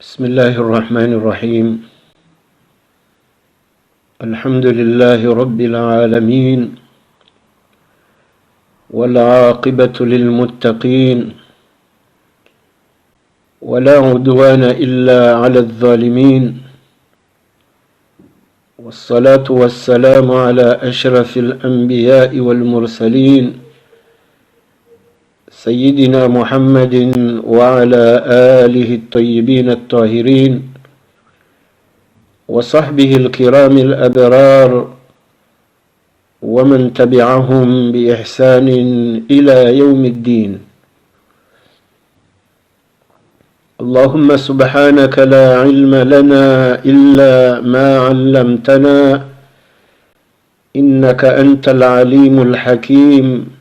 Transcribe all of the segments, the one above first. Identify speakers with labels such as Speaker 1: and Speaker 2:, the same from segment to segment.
Speaker 1: بسم الله الرحمن الرحيم. الحمد لله رب العالمين، والعاقبة للمتقين، ولا عدوان إلا على الظالمين، والصلاة والسلام على أشرف الأنبياء والمرسلين سيدنا محمد وعلى آله الطيبين الطاهرين وصحبه الكرام الأبرار ومن تبعهم بإحسان إلى يوم الدين. اللهم سبحانك لا علم لنا إلا ما علمتنا إنك أنت العليم الحكيم.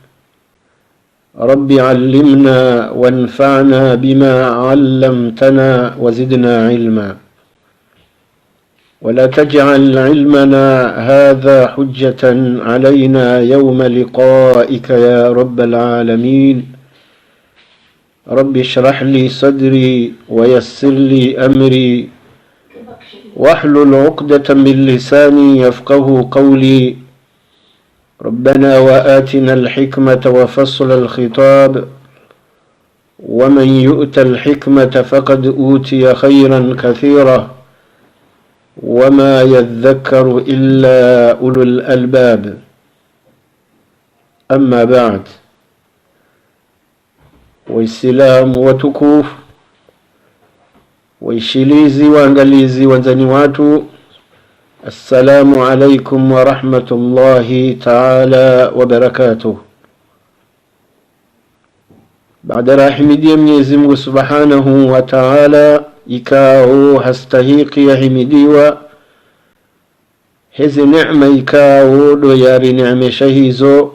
Speaker 1: رب علمنا وانفعنا بما علمتنا وزدنا علما، ولا تجعل علمنا هذا حجة علينا يوم لقائك يا رب العالمين. رب اشرح لي صدري ويسر لي أمري واحلل عقدة من لساني يفقه قولي. ربنا وآتنا الحكمة وفصل الخطاب، ومن يؤت الحكمة فقد أوتي خيرا كثيرا، وما يذكر إلا أولو الألباب. أما بعد، Waislamu watukufu, waishilizi waangalizi wanzani watu, assalamu alaikum wa rahmatullahi ta'ala wa barakatuh. Baada rahimidia Mwenyezi Mungu subhanahu wa ta'ala, ikao hastahiki yahimidiwa, hizi neema ikao do yari neemesha hizo,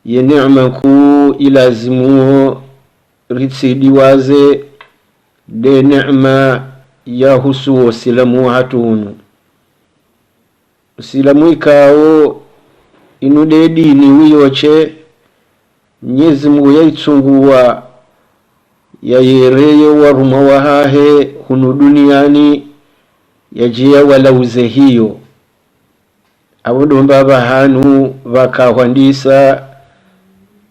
Speaker 1: ye neema kuu ilazimuo ritsidiwaze de neema ya husu wasilamu hatunu. Usilamu ikao inude dini wiyoche Mwenyezi Mungu yaitsunguwa yayereye waruma wahahe hunu duniani yajia walauze hiyo. Abodomba bahanu wakahwandisa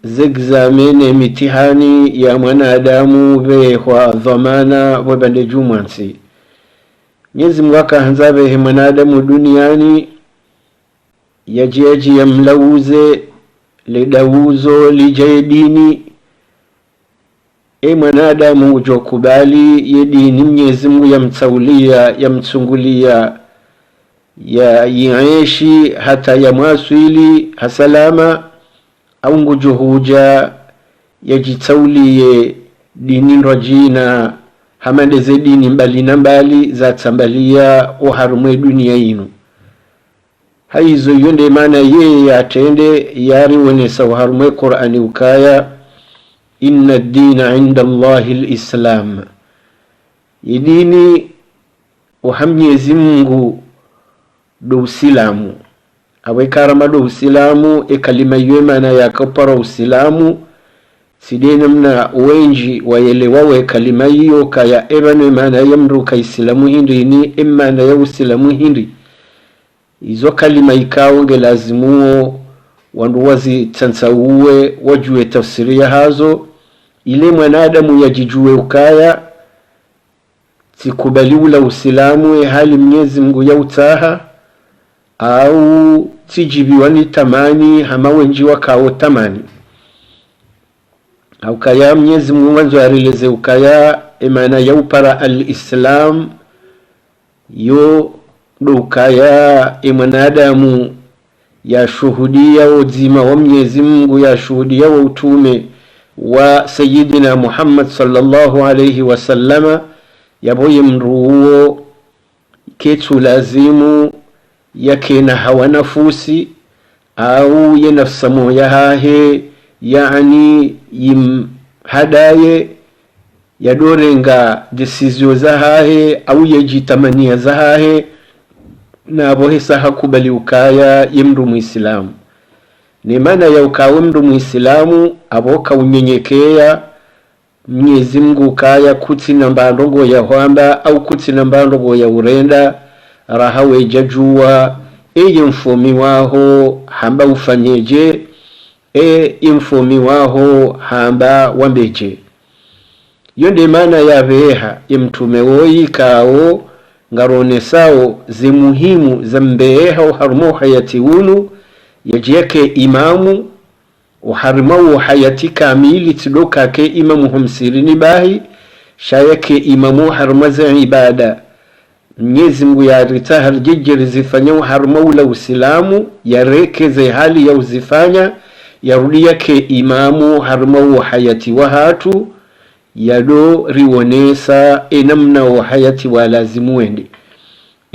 Speaker 1: zegzamene mitihani ya mwanadamu behwa dhamana wabande jumansi. Mwenyezi Mungu akaanza behe mwanadamu duniani yajiaji ya mlauze lidawuzo lijaye dini. Mwanadamu ujokubali ye dini Mwenyezi Mungu yamtsaulia yamtsungulia ya yiishi hata ya mwaswili hasalama, au ngujuhuja yajitsaulie dini rajina hamandeze dini mbali na mbali za tambalia uharumwe dunia inu. Haizo yonde maana yeye atende yari wenesa uharumwe Qur'ani ukaya inna ad-dina 'inda Allahi al-Islam. Yidini uhamnyezi Mungu do usilamu. Awekarama do usilamu kalima ywe maana yakapara usilamu sidena mna wenji waelewawe kalima hiyo kaya ebane maana yamruka islamu hindi ni maana ya usilamu hindi. Izo kalima ikao ngelazimuo wandu wazi tansauwe wajue tafsiria hazo, ile mwanadamu yajijue ukaya sikubali ula usilamu hali Mwenyezi Mungu ya utaha, au tijibiwa ni tamani hama wenji wakao tamani. Au kaya Mwenyezi Mungu wanzo arileze ukaya emana ya upara al-Islam yo do ukaya mwanadamu ya shuhudia uzima wa Mwenyezi Mungu, ya shuhudia wa utume wa Sayyidina Muhammad sallallahu alayhi wasallama, yaboye mruo ketu lazimu yake na hawa nafusi au ye nafsa moya hahe, yani yim hadaye yadorenga desizio za hahe au yejitamania za hahe, na abohesa hakubali ukaya yemru muislamu. Ni maana ya ukawe mru muislamu aboka unyenyekea Mwenyezi Mungu kaya kutina mbandongo ya hwamba au kutina mbandongo ya urenda rahawe jajua mfomi waho hamba ufanyeje mfomi waho hamba wambeje. Yonde mana ya veha mtume woyi kao ngarone sao zimuhimu za mbeha uharumo hayati unu yajiake imamu uharumo hayati kamili tidoka ke imamu humsirini bahi shayake imamu harumo za ibada. Mwenyezi Mungu ya ritahar jijiri zifanya uharumo ula usilamu ya rekeze hali ya uzifanya ya rudi yake imamu harumo hayati wahatu yado riwonesa namna wa hayati wa lazimu wende.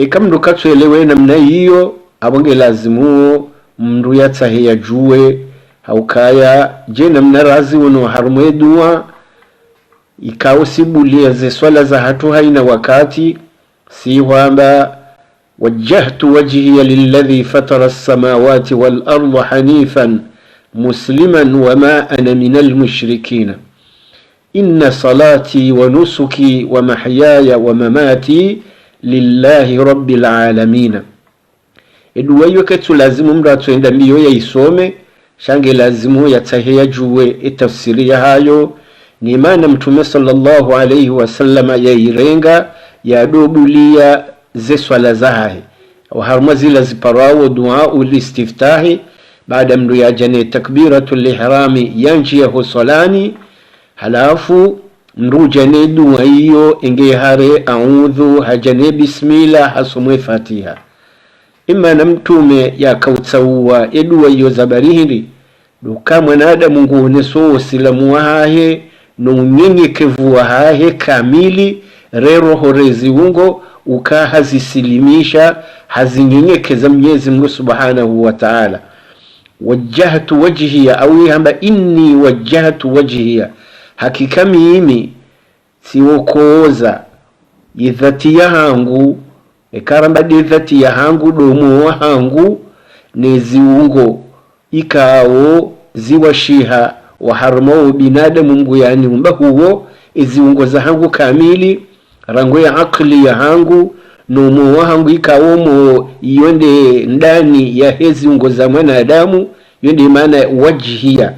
Speaker 1: Kamdu katuelewe namna hiyo abonge lazimu mndu yatahe ya juwe haukaya je namna razi wono harumu dua ikao sibulia ze swala za hatu haina wakati si wamba wajjahtu wajhiya lilladhi fatara as-samawati wal arda hanifan musliman wama ana minal mushrikina inna salati wa nusuki wa mahyaya wa mamati lillahi rabbil alamin. Eduwayo ketu lazimu mratu enda miyo ya isome shange lazimu yatahe juwe tafsiri ya hayo ni maana mtume sallallahu alayhi wasallama ya irenga ya dobulia ze swala zahe wa harma zila ziparawo dua ulistiftahi baada mdu ya jane takbiratul ihrami yanji ya husolani halafu mru jane dua hiyo ingehare a'udhu hajane bismillah hasumwe fatiha. Ima na mtume ya kautsawa edua hiyo zabarihiri duka mwanadamu nguoneso silamu wahahe no unyenyekevu wahahe kamili rero horezi ungo uka hazisilimisha hazinyenyekeza Mwenyezi Mungu subhanahu wa ta'ala. Wajjahtu wajhiya au hamba inni wajjahtu wajhiya hakika mimi siwokoza idhati yangu karamba idhati yangu domo wangu neziungo ikao ziwashiha wa harmo binadamu Mungu yani umba huo iziungo za hangu kamili rango ya akili ya hangu nomo wangu ikao mo yonde ndani ya hezi ungo za mwanadamu yonde maana wajhiya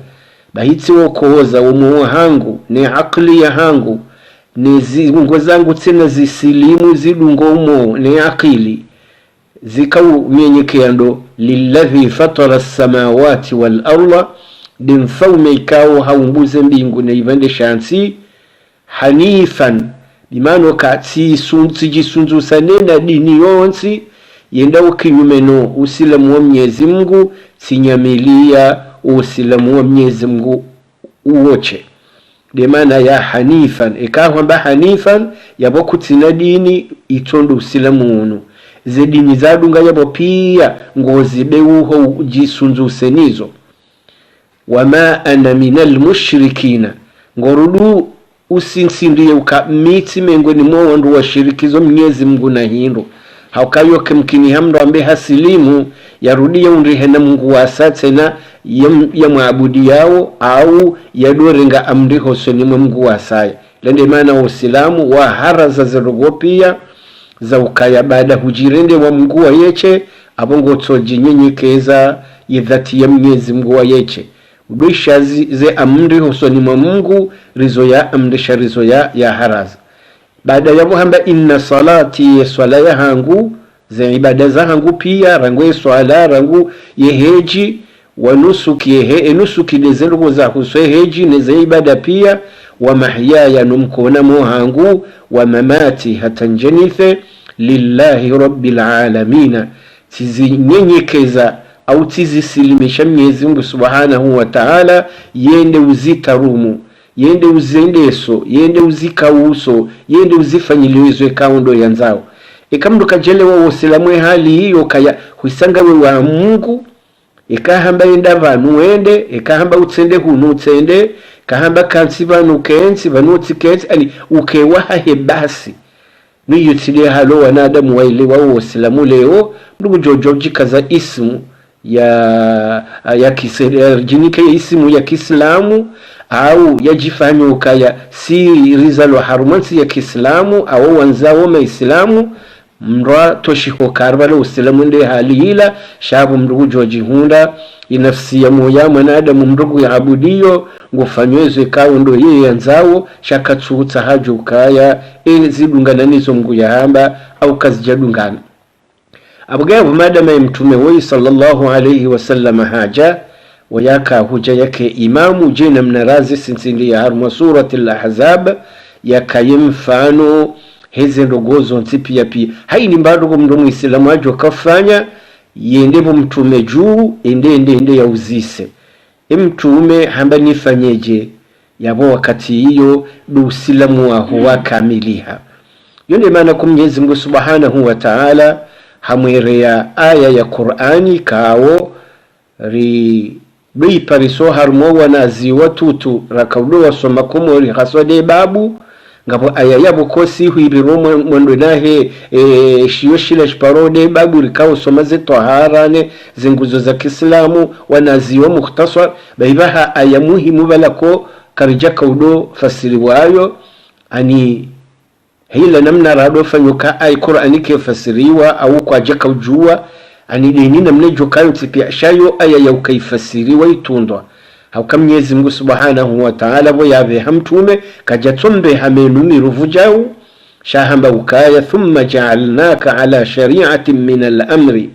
Speaker 1: bahitsi wokoza umo hangu ne akili ya hangu ne ziungo zangu tena zisilimu zidungo umo ne akili zikau myenyekeando lilladhi fatara as-samawati wal arda dimfaume ikao haumbuze mbingu na ivande shansi hanifan bimano kati sunzi jisunzu sanena dini yonsi yenda ukinyumeno usilamu wa Mwenyezi Mungu sinyamilia usilamu wa Mwenyezi Mungu uoche demana ya hanifan ikahamba hanifan yabo tina dini itondo usilamu unu zedini zadunga yabo pia ngozi bewuho jisunzu senizo wama ana minal mushrikina ngorudu usinsindiye ukamiti mengoni mwa wandu wa shirikizo Mwenyezi Mungu na hindo haukayo kemkini hamdo ambe hasilimu yarudia unrihe na Mungu wasate na ya maabudi yao au yadorenga amriho soni Mungu wasaya lende maana usilamu wa haraza zerogopia za ukaya baada hujirende wa Mungu wa yeche abongo toji nyenyekeza idhati ya Mwenyezi Mungu wa yeche ubisha ze amri husoni mwa Mungu rizo ya amrisha rizo ya haraza baada ya muhamba inna salati swala ya hangu ze ibada za hangu pia rangu swala rangu yeheji wa nusuki nusuki dezerugo za kusweheji neze ibada pia wa mahyaya numkona mohangu wa mamati hatanjenife lillahi rabbil alamin tizinyenyekeza au tizisilimisha Mwenyezi Mungu subhanahu wa ta'ala yende uzitarumu yende uzendeso yende uzikauso yende uzifanyilizwe kaundo yanzao ikamdu kajele wa usilamu hali hiyo kaya huisanga we wa Mungu ikahamba enda vanu wende ikahamba utsende hunu utsende kahamba kansi vanu kensi vanu tikensi ani ukewaha hebasi niyo tile halo wanadamu waile wa usilamu leo ndugu jojoji kaza ismu ya jinike ismu ya Kiislamu au yajifanya ukaya si rizalo harumansi ya Kiislamu au wanzao maislamu mra toshiko karbala usilamu nde hali hila shabu mrugu jojihunda inafsi ya moya mwanadamu mrugu ya abudiyo ngufanywezo ikawo ndo yeye yanzao shaka tsuhutsa hajo ukaya zidungana nizo mgu ya hamba au kazi jadungana abgabu madama mtume wei sallallahu alayhi wasallam haja wayaka huja yake imamu jena mnarazi sinsindi ya harma surati al-ahzab yaka yemfano heze ndogozo ntipi ya pia haini mbado kumdomu islamu ajo kafanya yendevo mtume juu ende ya uzise mtume hamba nifanyeje yabo wakati hiyo du usilamu waho wakamiliha yone maana kumnyezi Mungu subhanahu wa ta'ala hamwerea aya ya Qur'ani kawo pariso harmo wanazi watutu rakaudo wasoma komori hasode babu ngabo aya yabo kosi huibiro mwendo nahe shiyoshila shparode babu rikao somaze toharane zinguzo za Kiislamu wanaziwa mukhtasar baibaha aya muhimu balako karija kaudo fasiri wayo ani hila namna rado fanyuka ay Qur'ani ke fasiriwa au kwa jaka ujua ani dini namna jokayo tipia shayo aya ya ukaifasiriwa itundwa hauka Mwenyezi Mungu subhanahu wa ta'ala bo yabe hamtume kajatombe hamenumi ruvujao shahamba ukaya thumma ja'alnaka ala shari'atin min al-amri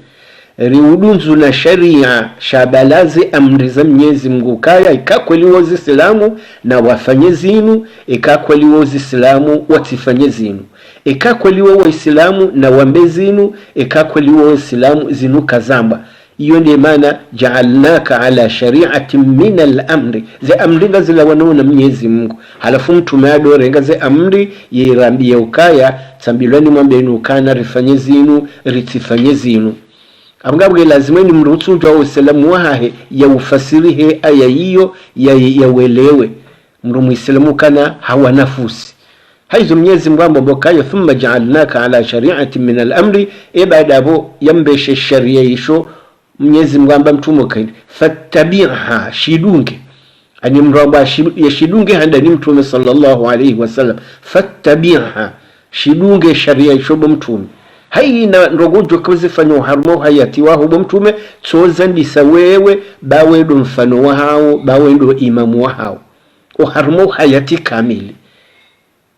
Speaker 1: riudunzu na sharia shabalazi amri za Mwenyezi Mungu kaya ikakweli wozi Islamu na wafanye zinu ikakweli wozi Islamu watifanye zinu ikakweli wozi Islamu na wambe zinu ikakweli wozi Islamu zinu kazamba iyo ndiye maana ja'alnaka ala shari'atin min al-amri ze amri ngazila wanaona Mwenyezi Mungu halafu mtume adore ngaze amri yirambia ukaya tambilani mwambeni ukana rifanye zinu ritifanye zinu abgabwe lazima ni mruhusu wa Uislamu wahe ya ufasirihe aya hiyo ya welewe mru Muislamu kana hawa nafusi haizo Mwenyezi Mungu bokayo thumma ja'alnaka ala shari'atin min al-amri baada abo yambeshe sharia hisho Mwenyezi Mungu mtume kaini fattabi'ha shidunge ani mramba yashidunge handani mtume sallallahu alayhi wasallam fattabi'ha shidunge sharia hisho mtume haina ndogojo kuzifanya harmo hayati waho mtume tsoza ndisa wewe bawe ndo mfano wao bawe ndo imamu wao harmo hayati kamili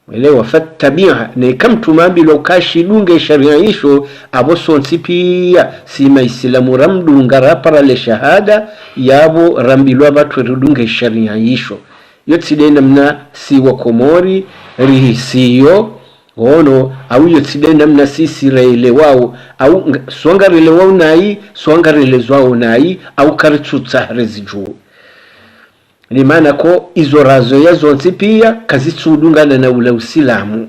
Speaker 1: welewa fattabiha ne kam tumambi lokashi dunge sharia hisho aboso nsipia sima islamu ramdunga rapara le shahada yabo rambilwa batu rudunge sharia hisho yotside namna si wakomori rihisiyo ono au yotside namna sisi reile wao au swanga reile wao nai swanga reile zwao nai au karchutsa reziju ni maana ko izo razo yazo nsipia kazitsudungana na ule Uislamu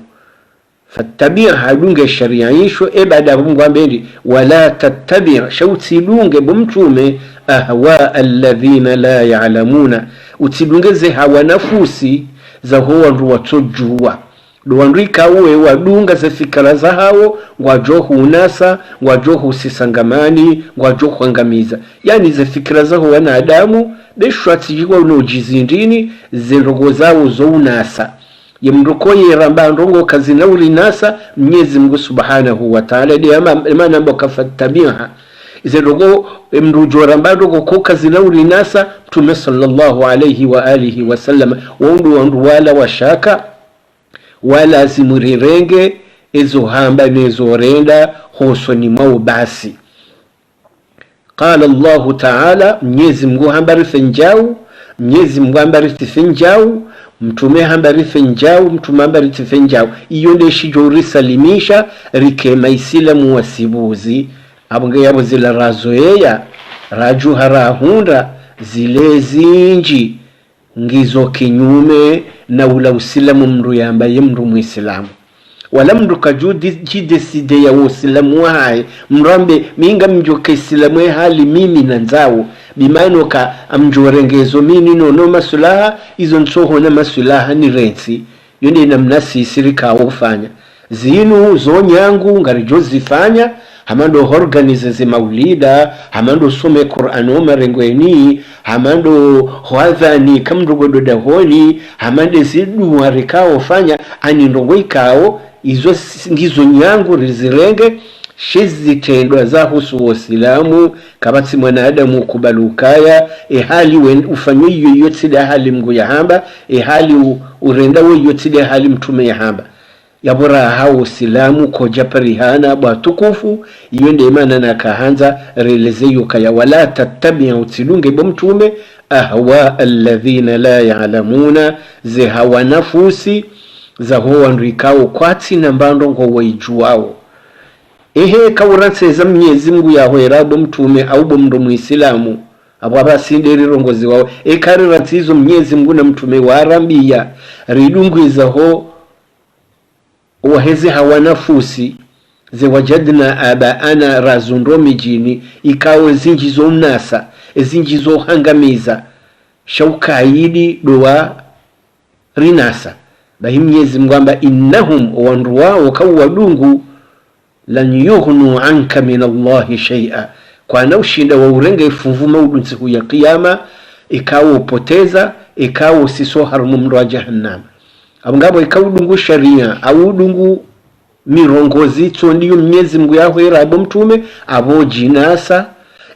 Speaker 1: fatabia hadunge sharia hisho baada ngwambendi wala tatabia shautsidunge bumtume ahwa alladhina la ya'lamuna utsidungeze hawa nafusi za huwa ndu watojua duandika uwe wadunga za fikra za hao ngwajohu unasa ngwajohu sisangamani ngwajohu angamiza yani za fikra za huwa na Adamu beshwatijwa unojizindini zindogo zao zo unasa yemrukoye ramba ndongo kazi na ulinasa Mwenyezi Mungu subhanahu wa ta'ala de maana mboka fattabiha zindogo mrujo ramba ndongo ko kazi na ulinasa Mtume sallallahu alayhi wa alihi wasallam wandu wala washaka wala zimurirenge ezo hamba nezo renda hosoni mau basi قال الله تعالى Mwenyezi Mungu hambari fenjau Mwenyezi Mungu hambari tifenjau mtume hambari fenjau mtume hambari tifenjau iyo ndeshijo risalimisha rikema Islamu wasibuzi abunge yabo zila razoeya raju harahunda zile zinji ngizo kinyume na ula Uislamu mru yambaye mru Muislamu wala mru kajudi jideside ya Uislamu wae mrambe minga mjoke Islamu hali mimi na nzao bimaino ka amjorengezo mini no masulaha izo nsoho na masulaha ni rensi yonde namnasi sirika ufanya zinu zonyangu ngarijo zifanya hamando organize ze maulida, hamando some Qur'an marengweni, hamando huadhani kamrugodo dahoni, hamande zidu warikao fanya ani ndongo ikao izo ngizo nyangu rizirenge shizi tendwa za husu wasilamu kabati mwanadamu kubalukaya hali ufanywe yoyote da hali mgu ya hamba hali urenda yoyote da hali mtume ya hamba yabora hao silamu koja parihana ba tukufu yende imana na kahanza releze yokaya wala tatabia utsilunge bomtume ahwa alladhina la ya'lamuna ze hawa nafusi za huwa nrikao kwati na mbando ngo waijuao kauranse za Mwenyezi Mungu yahwera bomtume au bomndo muislamu abo abasinderi rongozi wao karirantizo Mwenyezi Mungu na mtume warambia ridungwiza ho waheze hawa nafusi ze wajadna abaana razundo mijini ikawe zinjizo mnasa zinjizo hangamiza shaukaidi doa rinasa bahi Mwenyezi Mungu amba innahum wanruwa wakawadungu lan yughnu anka min Allahi shay'a kwa na ushinda wa urenge ifuvuma udunsi ya kiyama ikawo upoteza ikawo siso harumu mndo wa jahannam abangabo ikawudungu sharia awudungu mirongozi tondiyo Mwenyezi Mungu yahwera abo mtume abo jinasa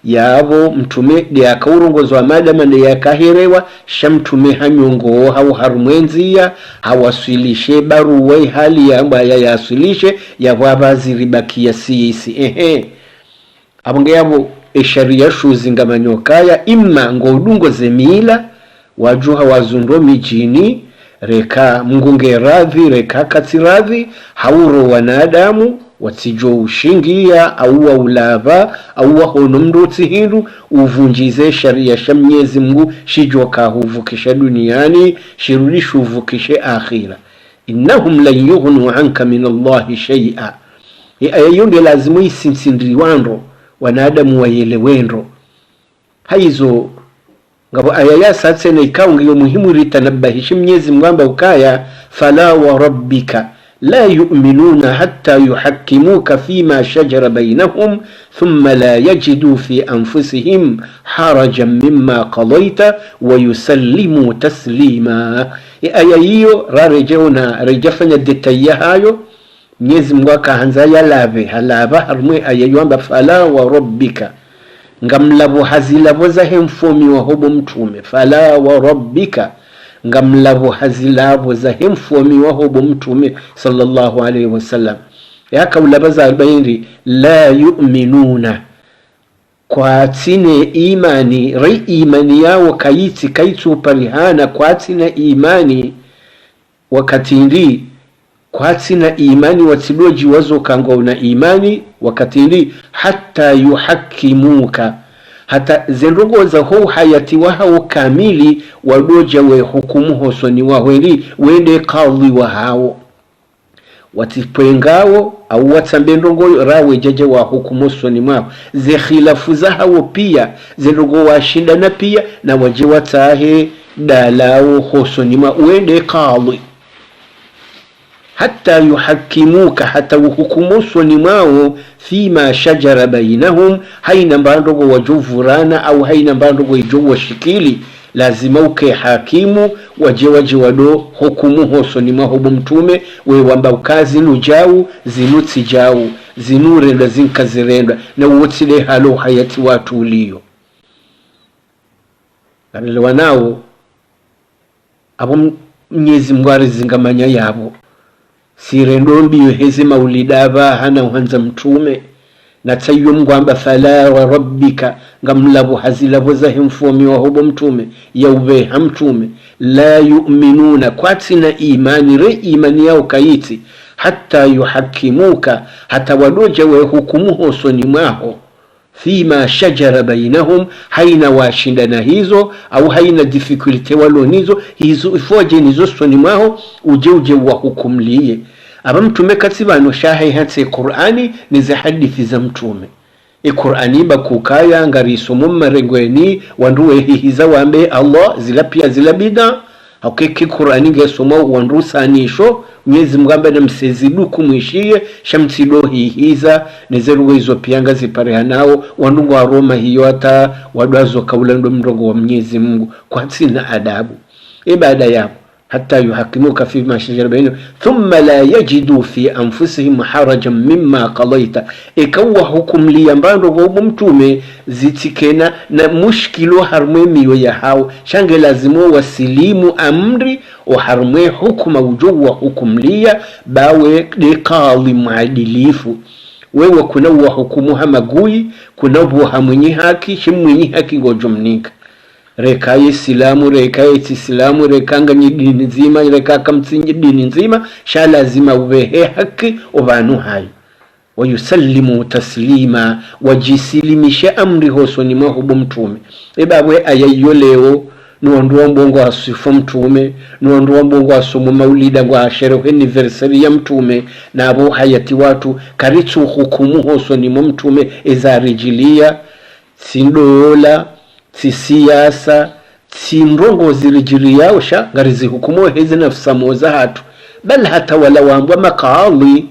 Speaker 1: yabo mtume de akawurongozwa madama de yakaherewa shamtume hanyongo hau harumwenzia hawasilishe baruwa hali ya mbaya yasilishe yababazi ribakia sisi abonge yabo sharia shuzinga manyokaya imma ngodungo zemila wajuha wazundo mijini reka mngunge radhi reka katsiradhi hauro wanadamu watijo ushingia au ulava au hono mroti hindu uvunjize sharia sha Mwenyezi Mungu shijoka huvukisha duniani shirudishu uvukishe akhira innahum lan yughnu anka min Allahi shay'a ayonde lazimu isinsindiriwando wanadamu wayelewendo haizo ngabo ayaya satse ne ikaungiyo muhimu ritanabahisha Mwenyezi Mungu amba ukaya fala wa rabbika لا يؤمنون حتى يحكموك فيما شجر بينهم ثم لا يجدوا في أنفسهم حرجا مما قضيت ويسلموا تسليما ayayiyo rarejona rejafanya detayahayo Mwenyezi Mungu akaanza yalave halava harumwe ayayo amba fala wa rabbika ngamlabo hazilabo za hemfomi wa hobo mtume fala wa rabbika ngamlabo hazilabo za hemfomi wa hobo mtume sallallahu alaihi wasallam yakaulabaza albayri la yu'minuna kwa tine imani rai imani yao kaiti kaitu parihana kwa tine imani wakatindi kwa tina imani watiloji wazo kango na imani wakatindi hata yuhakimuka hata zendogo za hou hayati wahao kamili wadoja we hukumu hosoni wahweli wende kadhi wahao watipengao au watambendongo rawe jaja wa hukumu hosoni mwao ze khilafu za hao pia zendogo washindana pia na waje watahe dalao hosoni mwao wende kadhi hata yuhakimuka hata hukumusoni mwao fima shajara bainahum haina mbandogo wajuvurana au haina mbandogo ijowa shikili lazima uke hakimu waje wado hukumu hosoni mwao mtume we wamba ukazi nujau zinuti jau zinurenda zinkazirenda na uotile halo hayati watu ulio kanelewa nao abo Mwenyezi Mungu arizingamanya yabo sirendombi hezi maulidaba hana uhanza mtume na tayo mgwamba fala wa rabbika ngamlabo hazilabo za hemfomi wa hobo mtume yaube hamtume la yu'minuna kwatina imani re imani yao kaiti hata yuhakimuka hata wadoja we hukumu hosoni mwao fima shajara bainahum haina washindana hizo au haina difficulty walonizo hizo ifoje nizo soni mwao uje wa hukumliye aba mtume katibano shahe hatse Qur'ani nize hadithi za mtume Qur'ani bakukaya ngarisomo marengweni wanduwe hiza wambe Allah zila pia zila bida hakiki Qur'ani ngesoma wanrusanisho Mwenyezi Mungu ambaye namsezidu kumwishie shamtsido hihiza nezerugo hizo pianga zipare nao wanungu wa Roma hiyo hata wadwazo kaula ndo mrongo wa Mwenyezi Mungu kwa sina adabu baada yapo حتى يحكموك فيما شجر بينهم ثم لا يجدوا في أنفسهم حرجا مما قضيت إكوا حكم ليامبانو غومتومي زيتكنا na mushkilo harmwe miyo ya hao shange lazimo wasilimu amri o harmwe hukuma ujuwa hukum liya bawe dekali maadilifu wewe kuna wa hukumu hamagui kuna buha mwenye haki shimwenye haki ngojumnika reka Islamu reka Islamu reka ngani dini nzima reka kamtsingi dini nzima sha lazima ubehe haki obanu hayo wayusallimu taslima wajisilimisha amri hosoni mwahubu mtume ebabwe ayayo leo nuondoa mbongo asifu mtume nuondoa mbongo asumu maulida kwa sherehe anniversary ya mtume na abo hayati watu karitu hukumu hosoni mtume ezarijilia sindola si siyasa si ndongo zirijiri yaosha ngarizi hukumu hezi nafsa moza hatu bal hata wala wambwa makali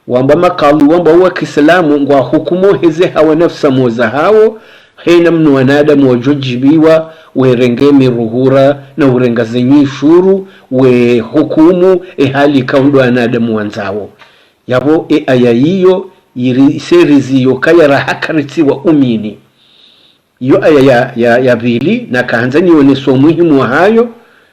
Speaker 1: wamba wa Kiislamu ngwa hukumu hezi hawa nafsa moza hao hena mnu wanadamu wajojibiwa werengemi ruhura na urengazenyi shuru we hukumu hali kaundo wanadamu wanzao yabo aya hiyo seriziyo kaya rahakariti wa umini iyo aya ya bili na kahanzani yoneso muhimu wa hayo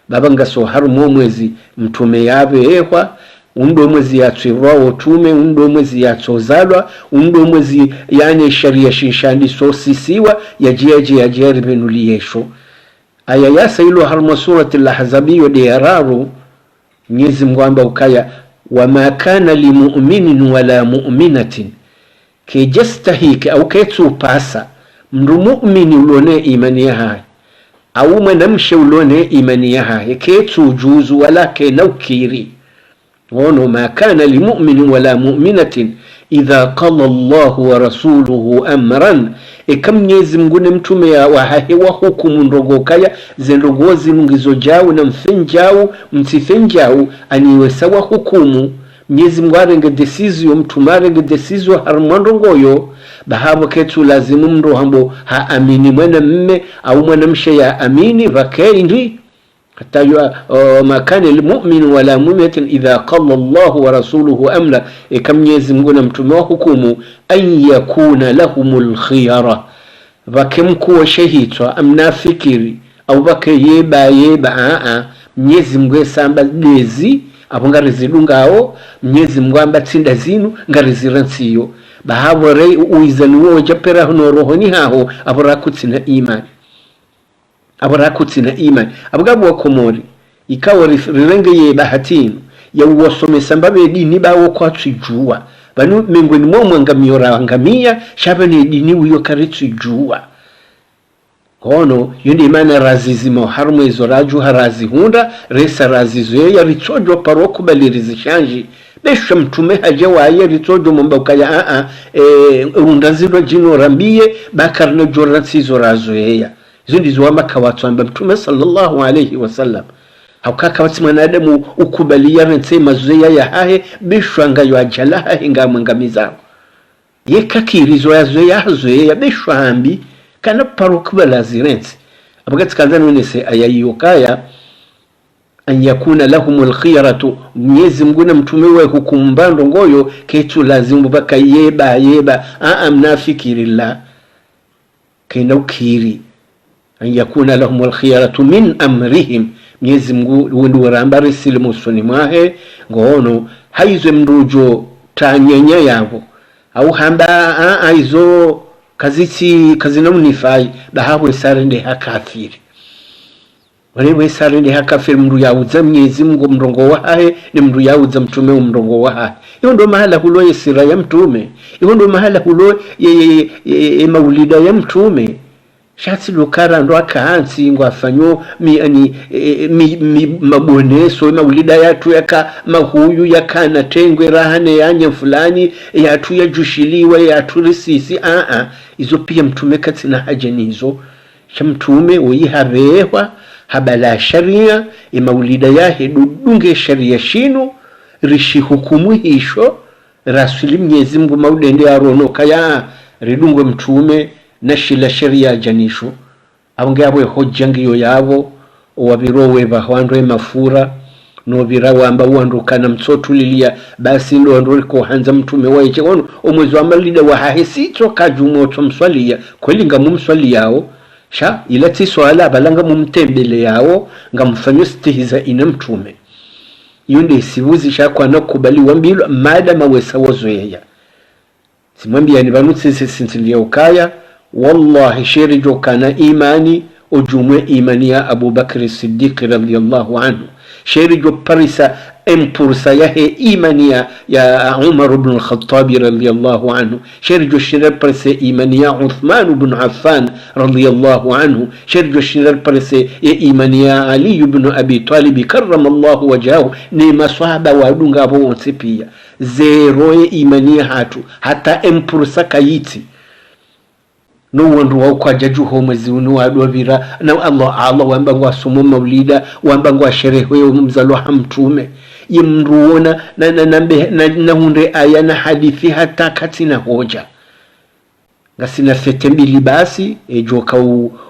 Speaker 1: baba ngaso harumo mwezi mtume yabe ehwa undo mwezi yatsirwa otume undo mwezi yatsozalwa undo mwezi yani sharia shinshandi so sisiwa yajiye ribenuliyesho aya yasa ilo harumo surati al-ahzabi de yararu Mwenyezi Mungu amba ukaya wama kana limu'minin wala mu'minatin kejastahiki au ketupasa mndu mu'mini ulone imani yahaye au mwanamshe ulone imani yahaye ketu juzu wala kenaukiri wono ma kana limu'minin wala mu'minatin idha qala Allahu wa rasuluhu amran kam Mwenyezi Mungu ne mtume wa hahewa hukumu ndogokaya zendogozi mungizo jao na mfenjao mtifenjao aniwe sawa hukumu Mwenyezi Mungu arenge decision mtume arenge decision harmando ngoyo bahabo ketu lazimu mndo hambo haamini mwana mme au mwanamshe ya amini vakendi hata makani almu'min wala mu'minatin idha qala Allah wa rasuluhu amla kam Mwenyezi Mungu na mtume wa hukumu an yakuna lahumul khiyara vakemku wa shahitwa amnafikiri au vakeyeba Mwenyezi Mungu samba dezi abongariridungao Mwenyezi Mungu amba tsinda zinu ngariziransiyo bahabo rei uizanuo japera hono rohoni haho aborakutsina imani abugabo wakomori ikawa rirengeye bahatinu ya uwasomesa mbabe dini bawo kwatujua banu mengweni momwanga miora ngamia shabane dini uyo karitujua kono yundi imana razizimo harmo izo raju harazi hunda resa razizo ya ritojo paroko balirizishanji besha mtume hajawa ya ritojo mbakaya undaziro jino rambie bakarne joransizo razo ya izo ndizo wamaka watu amba mtume sallallahu alayhi wasallam haukaka wati mwanadamu ukubalia rense mazoea ya hahe besha ngayo ajalaha hinga mwangamizao yekakirizo ya zoea besha hambi kana paroko balazirense abagati kanzani unese ayayokaya an yakuna lahumul khiyaratu Mwenyezi Mungu na mtume wa hukumbando ngoyo ketu lazimu baka yeba mnafikirilla kaina ukiri an yakuna lahumul khiyaratu min amrihim Mwenyezi Mungu ndio rambari silimu soni mwahe ngono haizwe mrujo tanyenya yabo au hamba aizo kazina unifai bahawe sarende hakafiri wale sarende hakafiri mru yauza Mwenyezi Mungu mrongo wahe ni mru yauza mtume mrongo wahe hiyo ndo mahala hulo yesira ya mtume hiyo ndo mahala hulo maulida ya mtume shati lokara ndo akaansi ngo afanyo maboneso maulida yatu yaka mahuyu yakana tengwe rahane yanye fulani yatu yajushiliwa yatu risisi izo pia mtume katina haja nizo cha mtume uyihabewa habala sharia maulida yahe dudunge sharia shinu rishi hukumu hisho rasuli Mwenyezi Mungu maudende aronoka ya ridungwe mtume na shila sharia janisho abonge abo hojja ngiyo yabo wabirowe bahwandwe mafura no birawamba wandukana mtsotulilia basi ndo ndoriko hanza mtume waje ono omwezi wa malida wa hahesito kajumo tumswalia kwelinga mumswali yao sha ilati swala balanga mumtembele yao ngamfanyo stihiza ina mtume yunde sibuzi shakwa nakubali wambilo madama wesawozoya simwambia ni banutse sintilia ukaya wallahi sherijo kana imani ujumwe imani ya Abu Bakr Siddiq radhiyallahu anhu sherijo parisa empursa yahe imani ya Umar ibn al-Khattab radhiyallahu anhu sherijo shirar parisa imani ya Uthman ibn Affan radhiyallahu anhu sherijo shirar parisa ya imani ya Ali ibn Abi Talib karramallahu wajhahu ni maswahaba wadunga abo wonse pia zero ya imani ya hatu hata empursa kayiti no wandu wa kwa jaju ho mwezi unu wadwa vira na Allah wamba ngwa sumu maulida wamba ngwa sherehe mzalo hamtume yimruona na hunde aya na hadithi hata katina hoja ngasina fetembili basi joka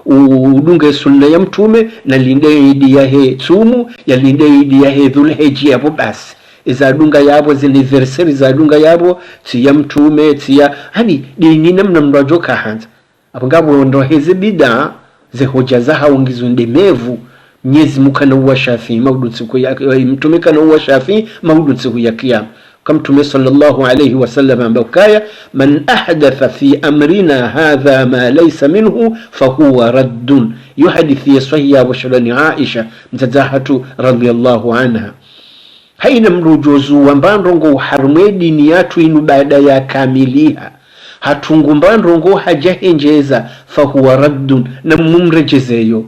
Speaker 1: udunge sunna ya mtume na linde idi ya he tumu ya linde idi ya he dhulhijja yabo basi izadunga yabo ziniversary zadunga yabo tiya mtume tiya hani dini namna mrajoka hanza abangabo ndo hezi bida ze hoja za haungizo ndemevu Mwenyezi Mungu kana uwa Shafi maudu siku ya mtume kana uwa Shafi maudu siku ya kiyama kama mtume sallallahu alayhi wasallam ambakaya man ahdatha fi amrina hadha ma laysa minhu fahuwa raddun yuhadithi sahiha wa shadani Aisha mtazahatu radhiyallahu anha haina mrujozu wambandongo harumwe dini yatu inu baada ya kamiliha hatungumbandongo hajahenjeza fahuwa raddun na mumrejezeyo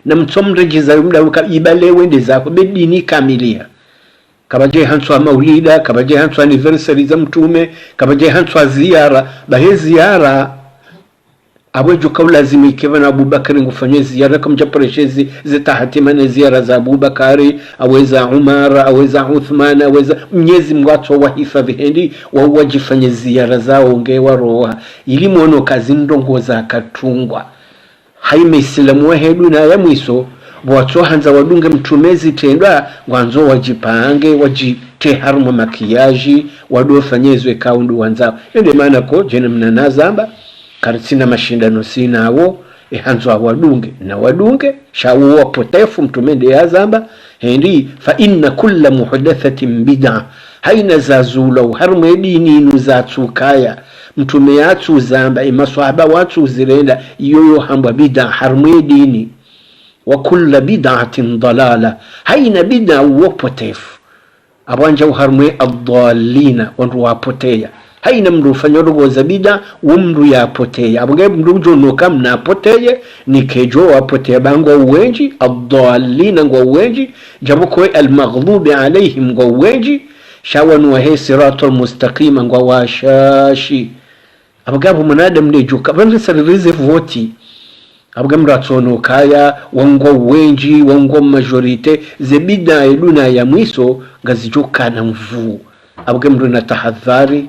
Speaker 1: na mtomrejezeyo mda ibale wende zako bedini kamilia kabaje hanswa maulida kabaje hanswa anniversary za mtume kabaje hanswa ziara bahe ziara abwejo kaulazimi kevana Abu Bakari ngufanye ziara kumjaporeshezi zitahatimane ziara za Abu Bakari aweza Umar aweza Uthman aweza Mwenyezi Mungu atowahifadhi hendi wawajifanye ziara zao ngewa roha ili muono kazi ndongo za katungwa haime Islamu wahedu na ya mwiso watu hanza wadunge mtumezi tendwa wanzo wajipange wajite harumu makiyaji wadu wafanyezwe kaundu wanzao yende maana ko jena mnanazamba karisina mashindano sina awo hanzo wadunge na wadunge shawo wapotefu mtumende ya zamba hendi fa inna kulla muhdathatin bid'a haina zazula harumu edini nuzatukaya mtume yatu zamba maswahaba watu zirenda yoyo hamba bid'a harumu edini wa kulla bid'atin dalala haina bid'a wapotefu abanja uharumwe ad-dallina wandu wapotea haina mndu fanyorogo za bid'a umru yapotea abunge mndu jonoka mnapoteye nikejo wapotea bangwa uwenji ad-dallina ngwa uwenji jabuko al-maghdubi alayhim ngwa uwenji shawanu wa siratul mustaqima ngwa washashi abagabu munadam nejuka bande saririze voti abgamra tsono kaya wango wenji wango majorite zebida eduna ya mwiso ngazijuka na mvu abgamru na tahadhari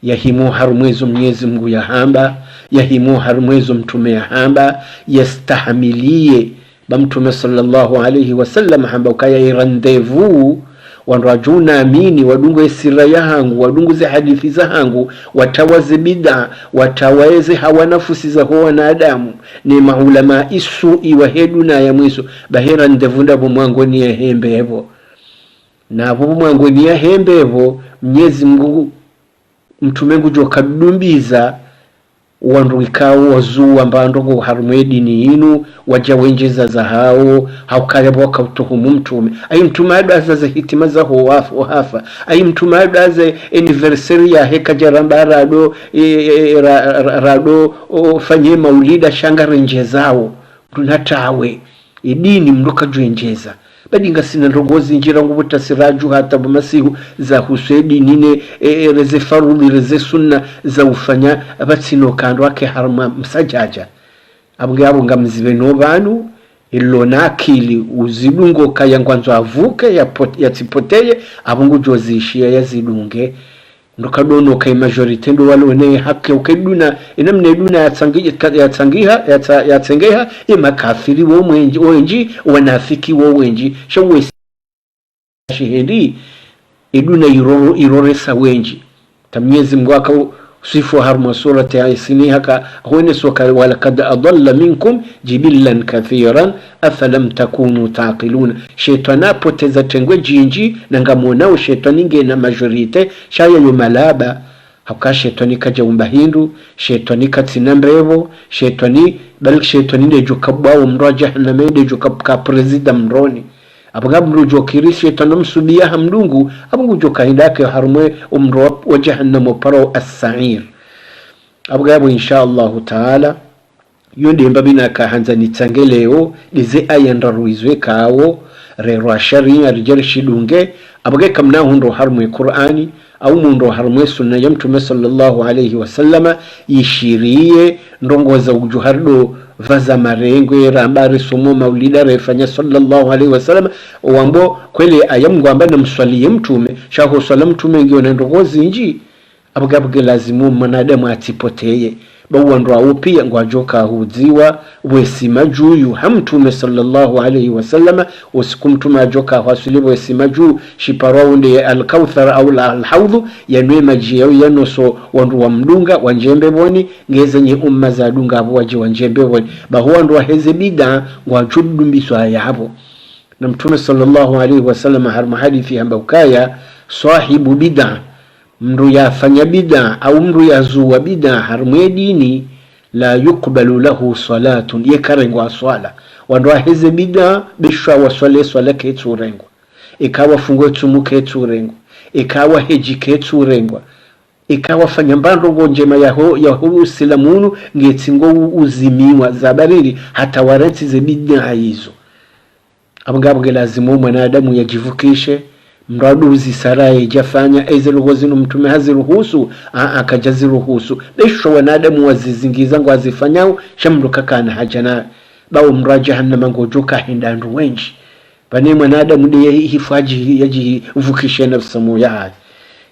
Speaker 1: yahimu harumwezo Mwenyezi Mungu ya hamba yahimu harumwezo mtume ya hamba yastahamilie bamtume sallallahu alayhi wasallam hamba kaya irandevu wanrajuna amini wadungu sira yangu wadungu ze hadithi za hangu watawaze bid'a wataweze hawa nafsi za huwa na adamu ni maulama isu iwahedu na ya mwiso bahera ndevunda bumwangoni ya hembevo na bumwangoni ya hembevo Mwenyezi Mungu mtumengu joka dumbiza wanruikao wazu ambandongo harumedi ni inu waja wenjeza za hao haukaya waka utuhumu mtume ayi mtume adaza za hitima za hafa ayi mtume adaza anniversary ya heka jaramba rado fanye maulida shangare njezao tunatawe idini mruka juenjeza badinga sina rogozi njira ngubuta siraju hata bumasihu za husedi nine reze faruli reze sunna za ufanya abatsino kando wake harma msajaja abugabo ngamzibe no bantu ilo na akili uzidungo kaya ngwanzo avuke yatipoteye abungu jozishia yazidunge ndokadono kai majority ndo walone haki ukeduna inamne duna yatsangiha makafiri wo wenji wanafiki wo wenji shawe shihedi iduna iroresa wenji tamyezi mwaka sifu harma surati Yasin haka hone soka wala kad adalla minkum jibillan kathiran afalam takunu taqiluna shaytana poteza tengwe jinji nangamonao shaytani ngena majorite shaya yumalaba haka shaytani kaja umbahindu shaytani katina mrevo shaytani bal shaytani ndejo kabwa mraja na mendejo ka president mroni abagabru jokiri shaytanu msubiya hamdungu abungu jokahindake harumwe umro wa jahannam paro as-sa'ir abagabu insha Allah taala yonde mbabina ka hanza nitsangeleo dize ayanda ruizwe kawo rero sharia rijershidunge abage kamna hundo harumwe Qur'ani au mundo harumwe sunna ya mtume sallallahu alayhi wasallama yishiriye ndongoza ujuhardo vaza marengwe rambari somo maulida refanya sallallahu alaihi wasallam wambo kweli ayamu amba na mswaliye mtume shaho sallam mtume ngiyo na ndogozi nji abagabge lazimu mwanadamu atipoteye bawa ndo awupia ngwajoka hudziwa wesima juyu hamtume sallallahu alaihi wasallam usikumtume ajoka wasuli wesima juu shiparawunde al-Kauthar au al-Hawdhu yanwe majiyao yanoso wandu wa mdunga wanjembe boni ngezenye umma za dunga abo waje wanjembe boni bahuwa ndo waheze bida ngwajudu mbiswa yabo na mtume sallallahu alaihi wasallam harma hadithi hamba ukaya sahibu bida mru yafanya bida au mru yazuwa bida harumwe dini la yukbalu lahu salatun yekarengwa swala wandu waheze bida bishwa waswale keturengwa ikawa fungwe tumu keturengwa ikawa heji keturengwa ikawa fanya mbando njema yaho usilamunu ngetsingo uzimiwa zabariri hata waranti ze bida hizo abagabwe lazimu mwanadamu yajivukishe mraduzi saraye jafanya eziruhuzinu mtume haziruhusu akajaziruhusu besho wanadamu wazizingiza ngo azifanyao shamruka kana hajana bawo mrajahannama ngojoka hindandu wenji bane mwanadamu de hifaji yaji vukishe nafsamu ya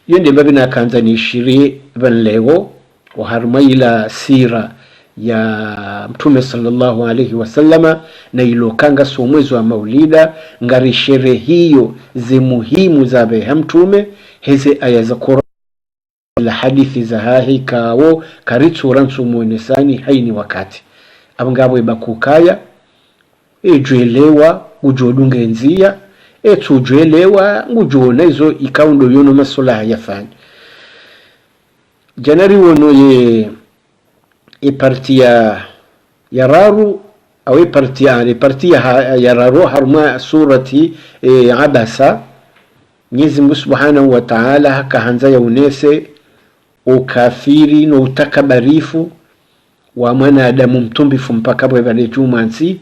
Speaker 1: yende mbabina kanza ni shiri banlego wa harmaila sira ya mtume sallallahu alaihi wasallama na ilokanga somwezo wa maulida ngari shere hiyo ze muhimu za beha mtume heze aya za Qur'an la hadithi za hahi kawo karitsura nsumuonesani haini wakati abangabo ibakukaya ejuelewa ujodunga enzia etujuelewa ngujona izo ikaundo yono masola yafanya janari wono parti ya raru au parti ya raru harma surati Abasa Mwenyezi Mungu Subhanahu wa Ta'ala hakaanza yaunese ukafiri na utakabarifu wa mwanadamu mtumbifu mpaka bwebale jumansi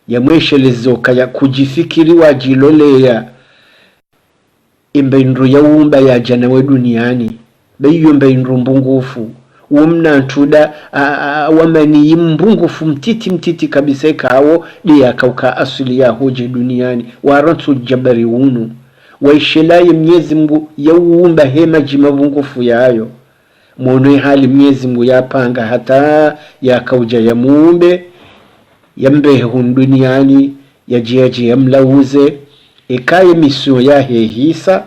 Speaker 1: yamweshelezo kaya kujifikiri wajilolea imbaindru ya umba ya jana we duniani beyo mbaindru mbungufu umna ntuda wamani mbungufu mtiti kabisa kawo dia kauka asili ya hoje duniani warantu jabari unu waishelaye Mwenyezi Mungu yaumba hema jimavungufu yayo mwono hali Mwenyezi Mungu yapanga hata yakauja ya muumbe yambehe duniani yajiaji yamlauze ikaye misio yahe hisa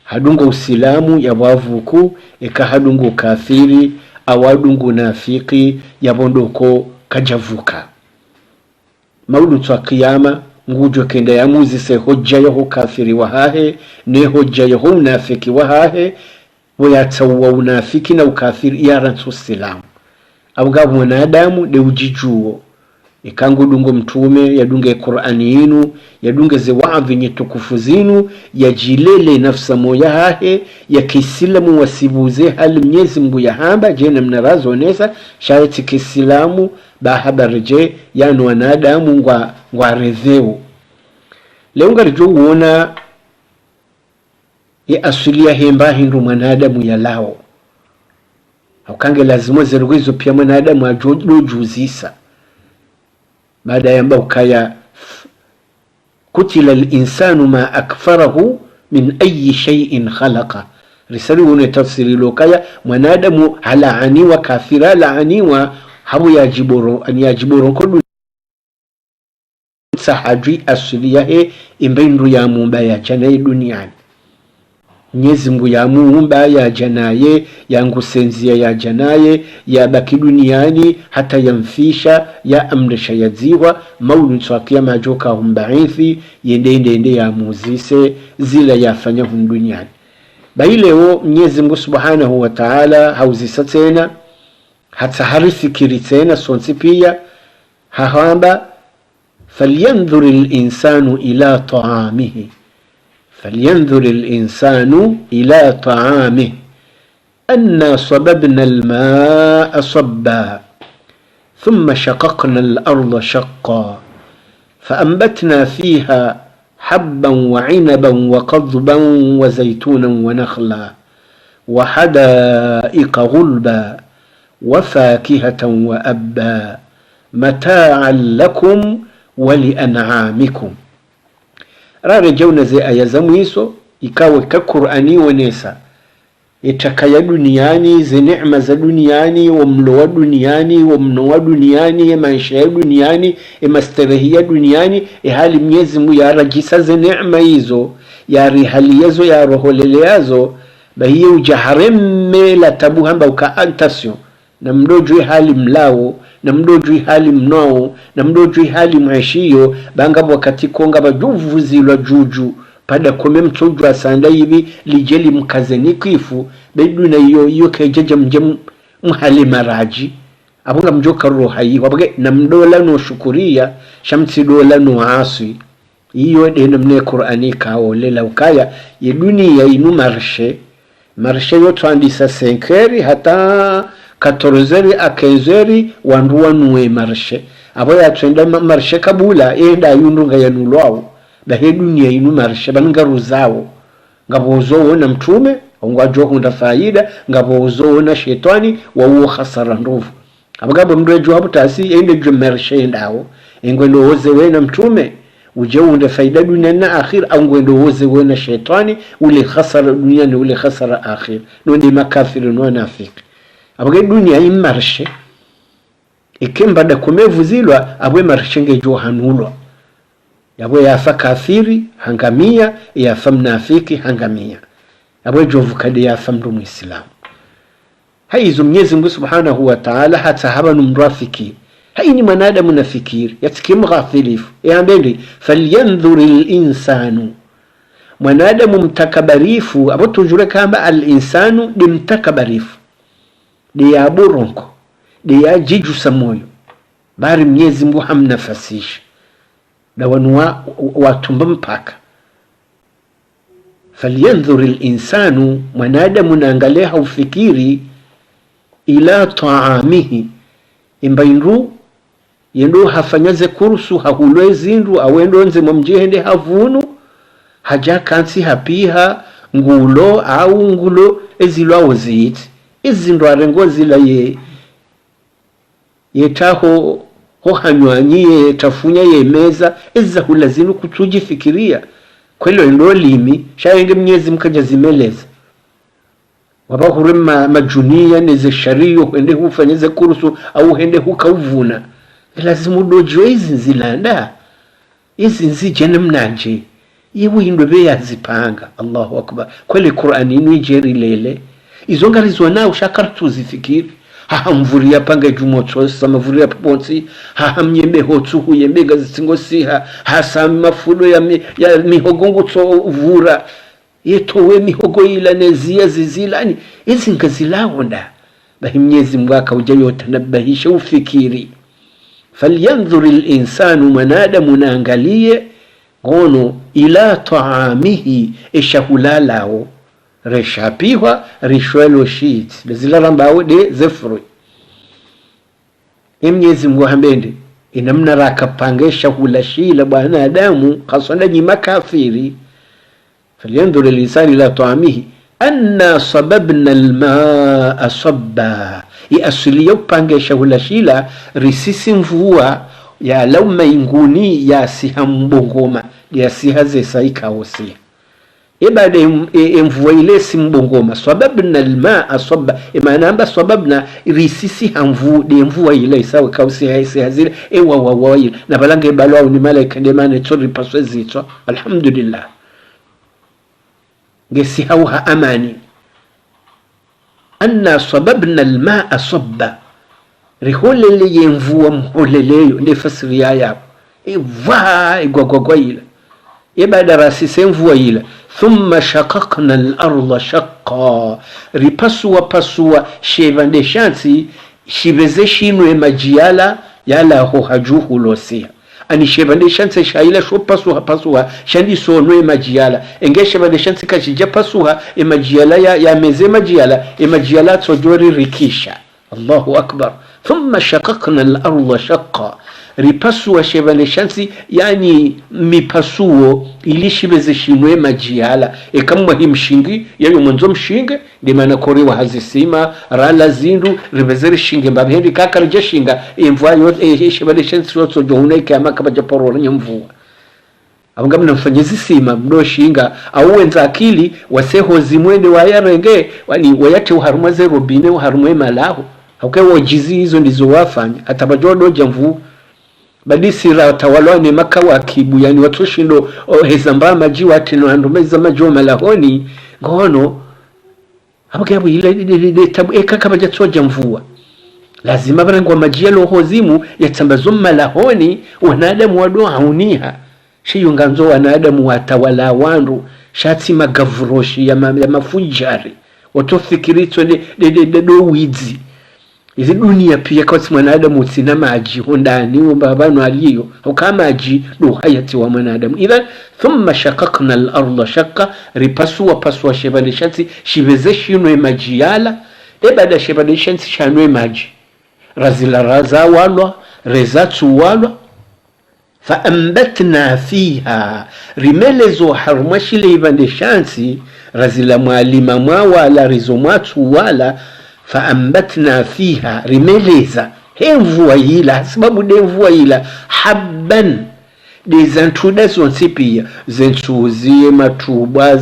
Speaker 1: hadungo usilamu ya wavuku hadungo kafiri awadungu nafiki yabondoko kajavuka maudu twa kiyama ngujo kenda yamuzise hojja yaho kafiri wahahe ne hojja yaho nafiki wahahe wayatawa unafiki na ukafiri yarantu usilamu abugabo mwanadamu de ujijuo ikangudungo mtume yadunge Qur'ani yinu yadunge zewaadhi nyetukufu zinu yajilele nafsa moya hahe ya kisilamu wasibuze hali Mwenyezi Mungu yahamba jena mnarazo onesa shariti kisilamu bahabarje yanu wanadamu ngwa redheu leunga rijo uona ya asulia hemba hindu mwanadamu ya lao haukange lazima zerugwizo pia mwanadamu ajojuzisa baada ya ukaya kutila al-insanu ma akfarahu min ayi shay'in khalaqa. Risali une tafsiri lokaya mwanadamu halaaniwa, kafira laaniwa, habu yajiboro kodu sahajwi asili yahe imbindu ya muumba ya janaye duniani. Mwenyezi Mungu ya muumba ya janaye, ya ngusenzia ya janaye, ya baki duniani hata yamfisha, ya amrisha ya ziwa, maulu nsuakia majoka humbaithi, yende ya muzise, zila ya fanya duniani. Baileo Mwenyezi Mungu Subhanahu wa Ta'ala hauzisa tena, hata harifikiri tena sonsi pia, hahamba فلينظر الإنسان إلى طعامه فلينظر الإنسان إلى طعامه أنا صببنا الماء صبا ثم شققنا الأرض شقا فأنبتنا فيها حبا وعنبا وقضبا وزيتونا ونخلا وحدائق غلبا وفاكهة وأبا متاعا لكم ولأنعامكم. Rare jauna ze aya za mwiso ikawe ka Qur'ani wonesa itakaya duniani, ze neema za duniani, wa mlo wa duniani, wa mno wa duniani, ya maisha ya duniani, ya mastarehi ya duniani, hali Mwenyezi Mungu ya rajisa ze neema hizo, ya rihali yazo, ya roholele yazo, bahiye ujahareme la tabu hamba uka antasyon na mdojwe hali mlao, na mdojwe hali mnoo, na mdojwe hali mweshiyo, banga wakati konga bajuvu zilwa juju pada kome mtoju asanda hivi lijeli mkazeni kifu bedu na iyo kejeja mjem mhali maraji abunga mjoka roha hii wabage na mdola no shukuria shamsi dola no aswi iyo dena mne Qur'ani kao lela ukaya ye dunia inu marshe yoto andisa 5 hata 14 a 15 wanduwa nuwe marshe abo ya twenda marshe kabula enda yundunga ya nulwao da he dunia inu marshe bangaru zao ngabozo na mtume ongwajo hunda faida ngabozo na shetani wa uo khasara ndovu abagabo mdwejo hapo tasi ende jo marshe ndao engwendo woze we na mtume uje unda faida dunia na akhir au ngwendo woze we na shetani ule khasara dunia ni ule khasara akhir no ndi makafiri no nafiki abage dunia imarshe ikemba da kumevu zilwa abwe marshe ngejo hanulwa yabwe yafa kafiri hangamia yafa mnafiki hangamia yabwe jovu kade yafa mdu muislamu haizo Mwenyezi Mungu Subhanahu wa Ta'ala hata haba numrafiki haini mwanadamu nafikiri yatikim ghafilifu yambeli falyanzuril insanu mwanadamu mtakabarifu abo tujure kamba al insanu di mtakabarifu di ya buronko di ya jiju samoyo bari Mwenyezi Mungu hamnafasisha da wanwa watumba mpaka falyanzuril insanu mwanadamu naangalia haufikiri ila taamihi imbaindu yendo hafanyaze kursu hahulwe zindu awendo nze mjihende havunu haja kansi hapiha ngulo au ngulo ezilwawo ziti izindu arengo zila yetaho ho hanywanyiye tafunya yemeza ezahula zinu kutujifikiria kwelo ndo limi shayenge Mwenyezi mkaja zimeleza wabahurema majunia neze shariyo hende hufanyeze kursu au hende hukauvuna lazimu dojwe izi nzilanda izi nzijene mnanje yewe indwe yazipanga. Allahu akbar. Kweli Qur'ani ni jeri lele izo ngarizwa nao shakartu zifikiri hahamvuria panga jumotso samavuria ponsi hahamnyembe hotsuhu yembega zisingosiha hasam mafudo ya mihogongo tso vura yetowe mihogo ila nezia zizilani izi ngazilawonda bahi Mwenyezi Mungu akaujayota nabahisha ufikiri falyanzuril insanu manadamu naangalie ngono ila taamihi eshahulalao reshapiwa rishwelo shit bezilarambawo de zefru Mwenyezi Mungu hambende inamna rakapangesha hulashila bwana Adamu kasonda nyima kafiri falyanzur al-insanu ila taamihi anna sababna al-maa sabba asliyo pangesha hulashila risisi mvua ya lauma inguni ya siha mbongoma ya siha ze saika osia ibada mvua ile si mbongoma sababna almaa sabba maana amba sababna risisi hamvu de mvua ile isawe kausi haisi hazile wa na balange balwa ni malaika de mane tori paswe zitwa alhamdulillah ngesi hauha amani anna sababna almaa sabba riholele yemvua mholeleyo ndi fasiri yao igwagwagwa ile ibada rasisi mvua ile thumma shaqaqna al-ardha shaqqa pasua shevande shansi shiveze shinwe majiala yala ho hajuhu losia ani shevande shansi shaila sho pasua shandi sonwe majiala enge shevande shansi kashija pasua majiala ya meze majiala tsojori rikisha Allahu akbar thumma shaqaqna al-ardha shaqqa ripasua shevale shansi yani mipasuo ilishibeze shinwe majiala kama himshingi yayo mwanzo mshinge ndimana korewa hazisima rala zindu rivezeri shinge mbabendi kakarije shinga imvua yote shevale shansi yote johuna kama kama japoro nyamvua abanga mnafanyezi sima mdo shinga auwenza akili waseho zimwende wayarenge wani wayate uharumwe zerobine uharumwe malaho haukewa jizi hizo ndizo wafanya atabajodo jamvu badisira tawalwane makawa kibu yani watoshindo hezamba maji watino andumeza majo malahoni ngono hapo ile tabu kama jatsoja mvua lazima barangwa maji lohozimu yatambazo malahoni wanadamu wado hauniha shiyunganzo wanadamu watawala wandu shati magavuroshi ya mafujari watofikirito do wizi izi dunia pia kwa mwanadamu utsina maji hondani ubabano aliyo ukama maji do hayati wa mwanadamu idhan thumma shaqaqna al-ardha shaqqa pasua shebale shansi shiveze shinwe maji yala baada shebale shansi shanwe maji razila raza walwa rezatu walwa fa ambatna fiha rimelezo harumashile ibande shansi razila mwalima mwala rizomatu wala faambatna fiha rimeleza mvua ila sababu de mvua ila habban de zantuda zonse pia zentuzie matuba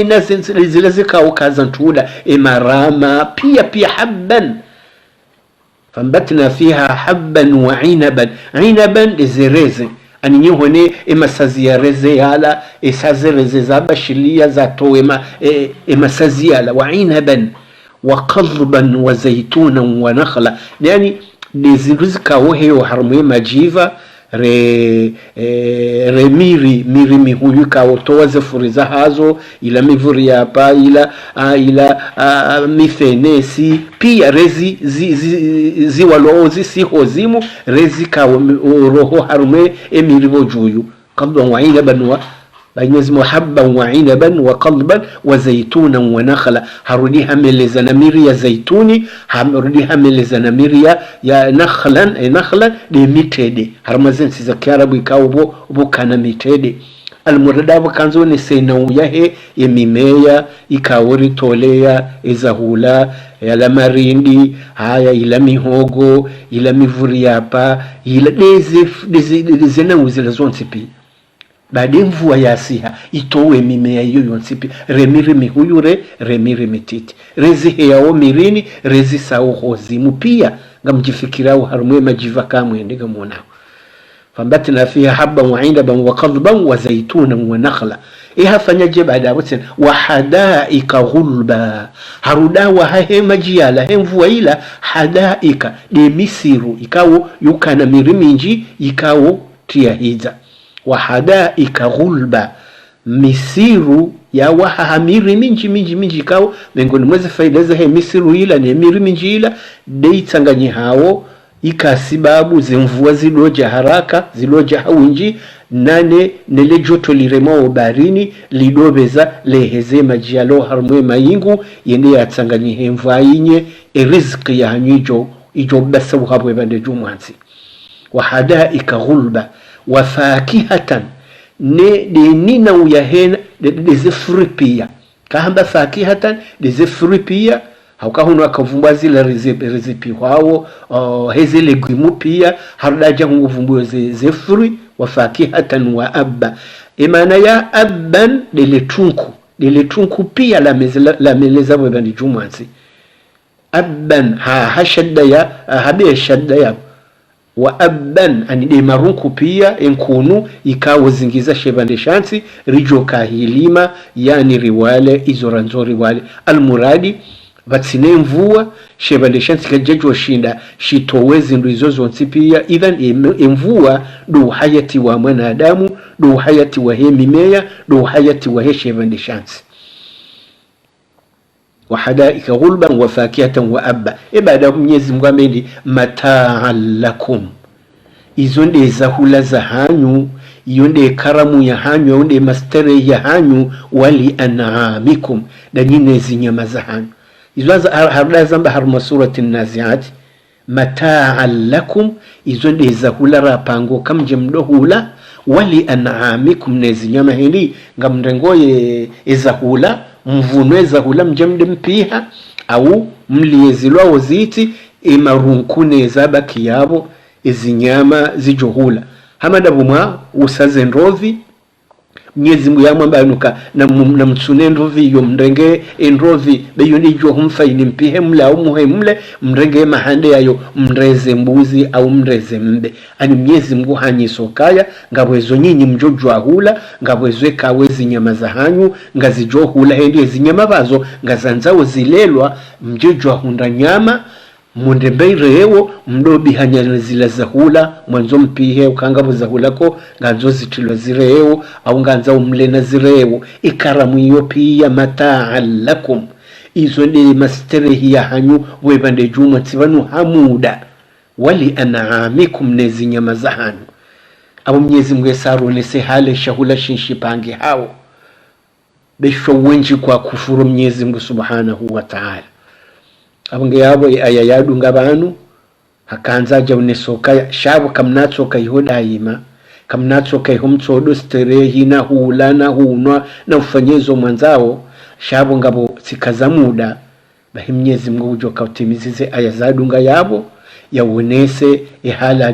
Speaker 1: na zile zikao kazantuda marama pia habban faambatna fiha habban wa inaban zereze ani nyihone emasazia reze yala esazereze zabashilia zatowe emasazia yala wa inaban وقضبا وزيتونا ونخلا يعني نزلزكا وهي وحرمي مجيفا ميري ميهويكا وتوازي فريزا هازو إلى ميفوريا با إلى ميفينيسي بيا رزي زي والوزي سي هوزيمو رزي كا وروحو حرمي ميري وجويو قضبا وعينبا بنيز محبا وعنبا وقلبا وزيتونا ونخلا هروديها ملزنا ميريا زيتوني هروديها ملزنا ميريا يا نخلا دي ميتدي هرمزن سيزكيارا بيكاو بو كان ميتدي المردا بكانزو نسينو ياهي يميميا ikawori tolea ezahula yala marindi haya ila mihogo ila mivuriapa ila deze na uzela zonse pi baada mvua yasiha itowe mimea hiyo yonsipi remiri mihuyure remiri mititi rezi yao mirini rezi sao hozimu pia ngamjifikirao harumwe majiva kamwe ndiga mwanao fambatna fiha habban wa inaban wa qadban wa zaytunan wa nakhla hafanyaje baada wote wa hadaika ghulba harudawa hahe majiala mvua ila hadaika de misiru ikawo yukana miriminji ikawo tia hiza wa hadaika ghulba misiru ya wahamiri minji kao mengoni mweze faida za misiru ila ni miri minji ila deitanganye hao ikasibabu zemvua ziloja haraka ziloja hawinji nane nele joto liremo barini lidobeza leheze majialo harmwe mayingu yende yatanganye hemva inye riziki ya hanyijo ijo basa uhabwe bande jumwansi wa hadaika ghulba wa fakihatan ne de nina uyahena de zefripia kahamba fakihatan de zefripia haukahuno akavumbua zile rezipi wao hezi legumu pia harudaja nguvumbua zefuri wa fakihatan wa abba. Imana ya abban dele tunku pia la meleza webani jumansi abban hashadda ya habe shadda ya wa abban ani de marunku pia enkunu ikawo zingiza shebande shansi rijo kahilima yani riwale izoranzori wale almuradi vatsine mvua shebande shansi kajejo shinda shitowezi ndo izozo pia idhan mvua do hayati wa mwanadamu do hayati wa he mimea do hayati wa he shebande shansi wahadaika ghulban wa fakihatan wa abba. Ibada Mwenyezi Mungu ameni mataan lakum, izo nde zahula za hanyu, iyo nde karamu ya hanyu, iyo nde mastere ya hanyu, wali an'amikum, da nyine zinyama za hanyu. Izo harda zamba haruma surati naziati mataan lakum, izo nde zahula rapango kamje mdohula, wali an'amikum ne zinyama hindi ngamrengoye ezahula mvunweza hula mjemde mpiha au mliezilwa woziti imarunkune zabaki yabo izinyama zijohula hamada bumwa usaze nrovi Mwenyezi Mungu yamwamba nuka na mtsune nrovi yo mrenge nrovi beyoni jo humfa inimpihe mle au muhe mle mrenge mahande yayo mreze mbuzi au mreze mbe. Ani Mwenyezi Mungu hanyisokaya ngabwezo nyinyi mjojwa hula ngabwezwe kawezi nyama za hanyu ngazijo hula hendi zinyama bazo ngazanzawo zilelwa mjojwa hunda nyama munde mbeirewo mdobi hanyana zila zahula mwanzo mpihe ukangabo zahulako nganzo zitilwa zirewo au nganza umlena zirewo ikaramu iyo pia mataan lakum izo ndi masterehi ya hanyu webande juma tivanu hamuda wali an'amikum nezi nyama za hanyu. Abo Mwenyezi Mungu esarunese hale shahula shinshipange hao besho wenji kwa kufuru Mwenyezi Mungu subhanahu wa ta'ala. Abunge yabo aya yadunga abantu hakanza jawnesoka shabo kamnatsoka ihodayima kamnatsoka ihomtsodo sterehi na hula na hunwa na ufanyezo mwanzao shabo ngabo sikaza muda bahimnyezi Mungu ujoka utimizize aya zadunga yabo yawonese ihala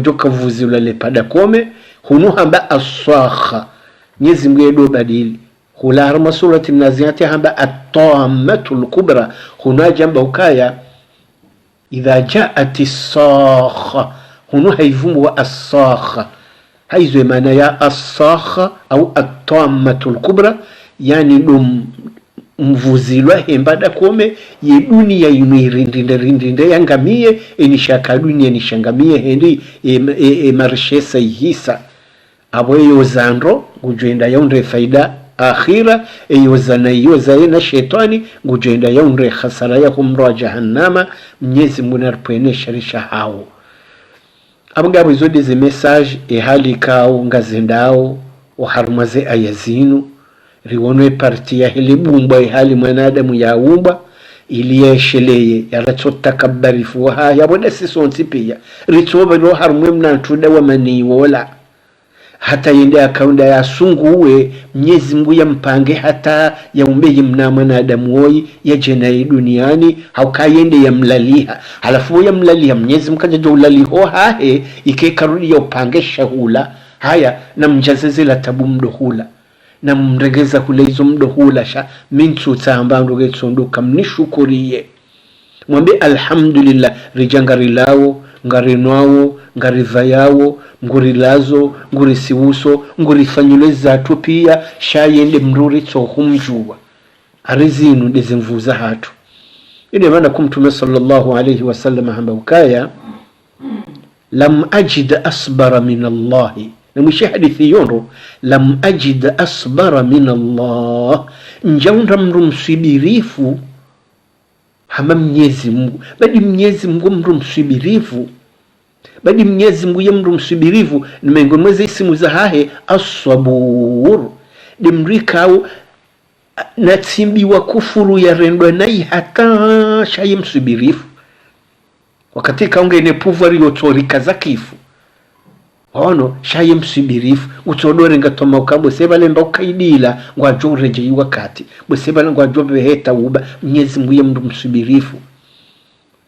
Speaker 1: joka vuzula lepada kome hunu hamba asakha Mwenyezi Mungu edo badili hula harma surati naziati hamba at-tammatul kubra huna jamba ukaya idha jaati as-sakha hunu haivumu wa as-sakha haizo maana ya as-sakha au at-tammatul kubra yani dum mvuzilwa hembada kome ye dunia yunirindinde yangamie enishaka dunia nishangamie hendi marshesa ihisa aboyo zandro gujenda yaunre faida akhira eyozana na shetani gujenda yaunre khasara ya kumra jahannama. Mwenyezi Mungu narpene sharisha hao abugabo izodi ze message ehali kao ngazendao uharumaze ayazinu riwonwe parti ya hili bumba ihali mwanadamu ya umba ili yesheleye yaratsotakabarifu ha yabona sisonti pia ritsoba ro harumwe mnantuda wa mani wola hata yende akaunda ya sunguwe Mwenyezi Mungu yampange hata yaumbeye mna mwanadamu woi yaje duniani haukayende yamlaliha halafu yamlaliha Mwenyezi Mungu kaja ulaliho hahe ikekarudi ya upange shahula haya na mjazeze la tabu mdohula na mregeza kule hizo mdohula sha mintu tamba ndoge tsondoka mnishukuriye mwambe alhamdulillah rijangari lao ngarinwao ngarivayawo ngurilazo ngurisiwuso ngurifanyule zatu pia shayende mruri tsohumjua arizinu dezimvuza hatu ide maana kumtume sallallahu alayhi wasallam hamba ukaya lam ajid asbara min Allah na mwisho hadithi yondo lam ajid asbara min Allah njaunda mru msibirifu hama Mwenyezi Mungu badi Mwenyezi Mungu mru msibirifu badi Mwenyezi Mungu yemru msibirifu ni miongoni mwa isimu za hahe as-sabur dimrikao natsimbi wa kufuru ya rendwa nai hata shaye msibirifu wakati kaunga ine puvari yotorika za kifu ono shaye msubirifu utodore ngatoma ukabo sebale mba ukaidila ngwajo ureje wakati bosebale ngwajo beheta uba Mwenyezi Mungu mndu msubirifu.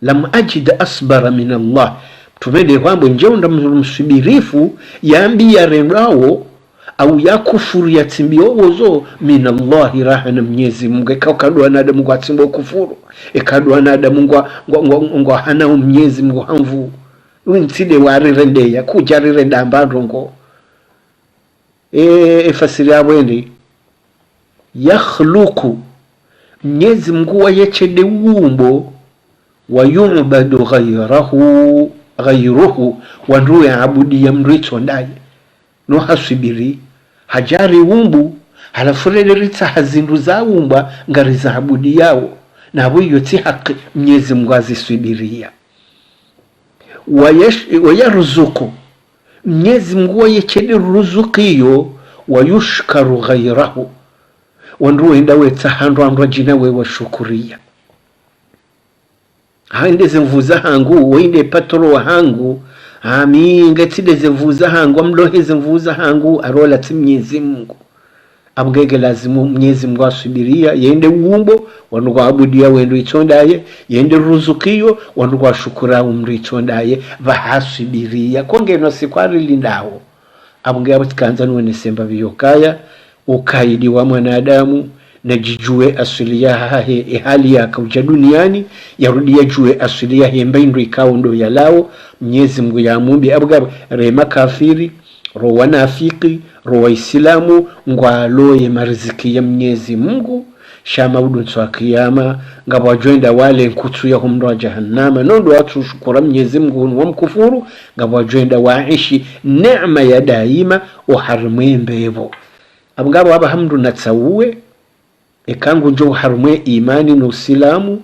Speaker 1: Lam ajid asbara min Allah, tumende kwambo njeunda msubirifu yambi ya rendawo au ya kufuru ya timbiozo min Allah rahana Mwenyezi Mungu ekakadwa na Adamu kwa timbo kufuru ekadwa na Adamu ngwa hana Mwenyezi Mungu hamvu wintide warirende ya kujarirende ambadongo fasiri abwende yakhluqu Mwenyezi Mungu wayechede wumbo wayubadu ghayruhu wandu ya abudi ya mrito ndaye no hasibiri hajari wumbu halafurele rita hazindu za wumba ngari za abudi yao na abu yoti haki Mwenyezi Mungu azisubiria. Wayarzuku Mwenyezi Mungu wayechede ruzukiyo wayushkaru ghayrahu wandu enda weta handu jina wewa shukuria. Hande zemvuza hangu wende patro hangu ngatide zemvuza hangu amlohe zemvuza hangu arola ti Mwenyezi Mungu abgege lazimu Mwenyezi Mungu asubiria yende wumbo wandu kwa abudia wendo itondaye yende ruzukiyo wandu kwa shukura umri itondaye vahasubiria konge no sikwari lindawo abgege abutikanza nuwene semba viyokaya ukaidi wa mwanadamu na jijue asili ya hali ya kauja duniani yarudia jue asili ya hembaindu ikao ndo ya lao Mwenyezi Mungu ya mumbi abgab rema kafiri rowa nafiki rowa Islamu ngwaloye mariziki ya Mwenyezi Mungu shama udunso wa kiyama ngabo joinda wale nkutu ya humdo wa jahannama nondo watu shukura Mwenyezi Mungu wa mkufuru ngabo joinda waishi neema ya daima uharimwe mbevo abgabo haba hamdu natsawuwe ekangu njo harumwe imani na Uislamu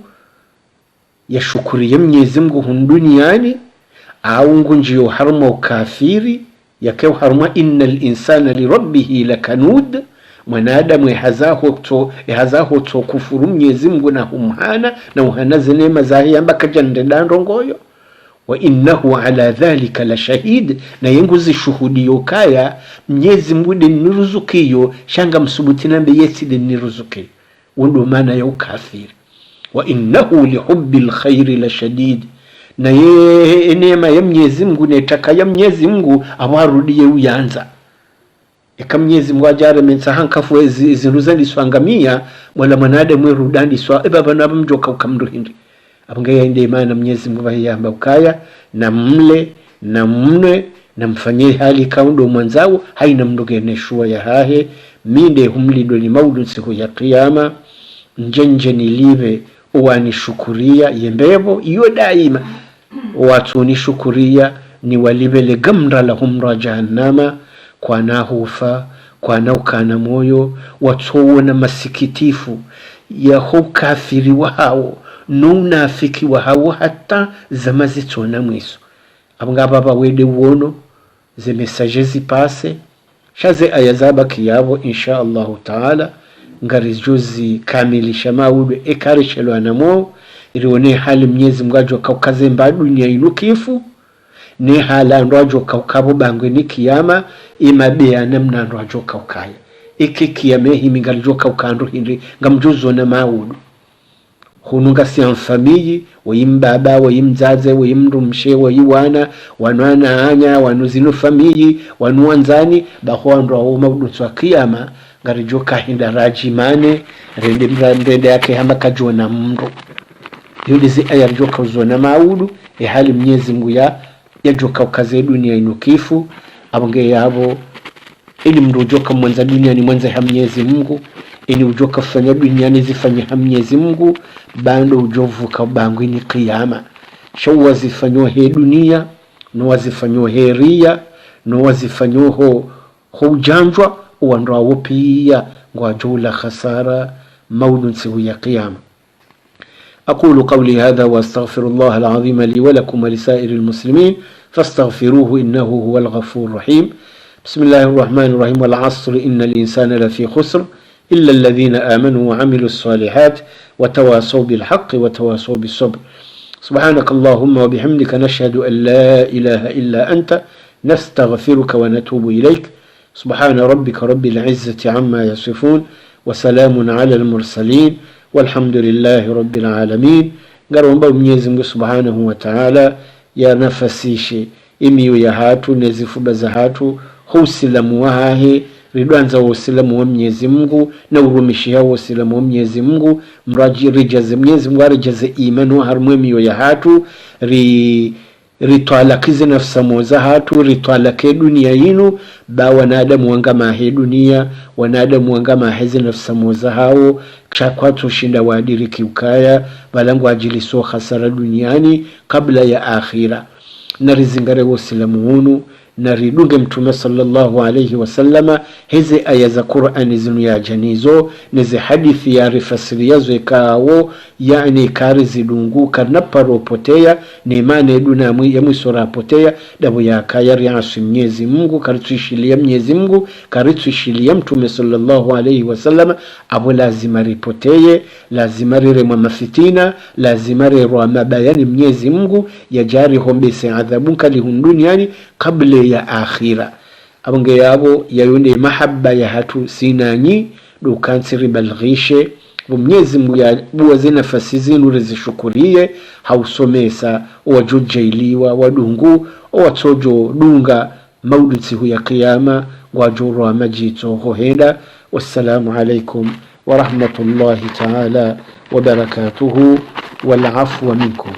Speaker 1: ya shukuriye Mwenyezi Mungu duniani au ngunjiyo harumwa ukafiri yakeo harumwa innal insana li rabbihi lakanud mwanadamu ehazaho to kufuru Mwenyezi Mungu na humhana na uhana zinema zahi ambaka jandendando ngoyo wa innahu ala dhalika la shahid na yenguzi shuhudiyo kaya Mwenyezi Mungu niruzukiyo shanga msubutina mbe yesi niruzukiyo wando maana ya ukafiri. Wa innahu li hubbil khairi la shadid na ye neema ya Mwenyezi Mungu netaka ya Mwenyezi Mungu awarudie uyanza eka Mwenyezi Mungu ajare mensa hankafu zinuzani swangamia wala mwanadamu rudani swa baba na mjoka ukamndo hindi abangaya inde imani Mwenyezi Mungu vahiyamba ukaya na mle na mne na mfanyie hali kaundo mwanzao haina mndoge shua ya hahe minde humlido ni maudu siku ya kiyama njenje nilive uwani shukuria yembevo iyo daima watu ni shukuria ni walivele gamra lahum rajahannama kwa nahufa kwa naukana moyo watu na masikitifu ya hukafiri wao nunafiki wao hata zamazito na mwiso abangaba bawede uono ze messages zipase shaze ayazaba kiyabo insha Allah taala ngarijuzi kamilisha maudu ekarishelo anamo ilione hali Mwenyezi Mungu ajwa kaukaze mbadu dunia inukifu ne hala ndo ajwa kaukabo bangwe ni kiyama imabea namna ndo ajwa kaukaya iki kiyame himi ngalijwa kaukando hindi ngamjuzo na maudu hununga siamfamiyi wayimbaba wayimzaze wayimrumshe wayiwana wanwana anya wanuzinu famiyi wanuanzani bahoandwa wa maudu twa kiyama ngarijoka hinda rajimane rende yake hama kajwa na mndo yudizi aya rijoka uzona maudu hali Mwenyezi Mungu ya joka ukaze dunia inukifu abonge yabo ili mndo joka mwanza dunia ni mwanza ya Mwenyezi Mungu ili ujoka fanya dunia ni zifanya ya Mwenyezi Mungu bando ujovuka bangwi ni kiyama shau wazifanyo he dunia no wazifanyo he ria no wazifanyo ho ujanjwa uandwa wopia ngwajula khasara maudun siku ya qiyama. أقول قولي هذا واستغفر الله العظيم لي ولكم ولسائر المسلمين فاستغفروه إنه هو الغفور الرحيم. بسم الله الرحمن الرحيم والعصر إن الإنسان لفي خسر إلا الذين آمنوا وعملوا الصالحات وتواصوا بالحق وتواصوا بالصبر. سبحانك اللهم وبحمدك نشهد أن لا إله إلا أنت نستغفرك ونتوب إليك. سبحان ربك رب العزة عما يصفون وسلام على المرسلين والحمد لله رب العالمين. Ngaromba Mwenyezi Mungu Subhanahu wa Ta'ala ya nafasishe imiyo ya hatu nezifuba za hatu husilamu wahahe ridwanza wa usilamu wa Mwenyezi Mungu na urumishia wa usilamu wa Mwenyezi Mungu mraji rijaze Mwenyezi Mungu arijaze imanu harumwe miyo ya hatu ritwalakize nafsa moza hatu ritwalake dunia yinu ba wanadamu wanga mahe dunia wanadamu wanga maheze nafsa moza hao chakwa tushinda wadiriki ukaya balangu ajiliso khasara duniani kabla ya akhira. Narizingare wasilamu hunu naridunge Mtume sallallahu alayhi wasallama hizi aya za Qur'ani zinu ya janizo neze hadithi ya rifasiri yazo ikawo yani kari zidungu karnaparo potea ni imane duna ya mwisora potea dabu ya kayari asu Mwenyezi Mungu karituishilia Mwenyezi Mungu karituishilia Mtume sallallahu alayhi wasallama abo lazima ripoteye lazima riremwa mafitina lazima rirwa mabayani Mwenyezi Mungu ya jari hombese adhabu kali hunduniani kabla ya akhira. Abonge yabo yayonde mahabba ya hatu sinanyi dukansiri balghishe Mwenyezi Mungu ya buwaze nafasi zinu rizishukurie hausomesa wajujailiwa wadungu watojo dunga maudutsi hu ya kiyama wajuru wa majito hohenda. Wassalamu alaikum wa rahmatullahi ta'ala wa barakatuhu wal afwa minkum.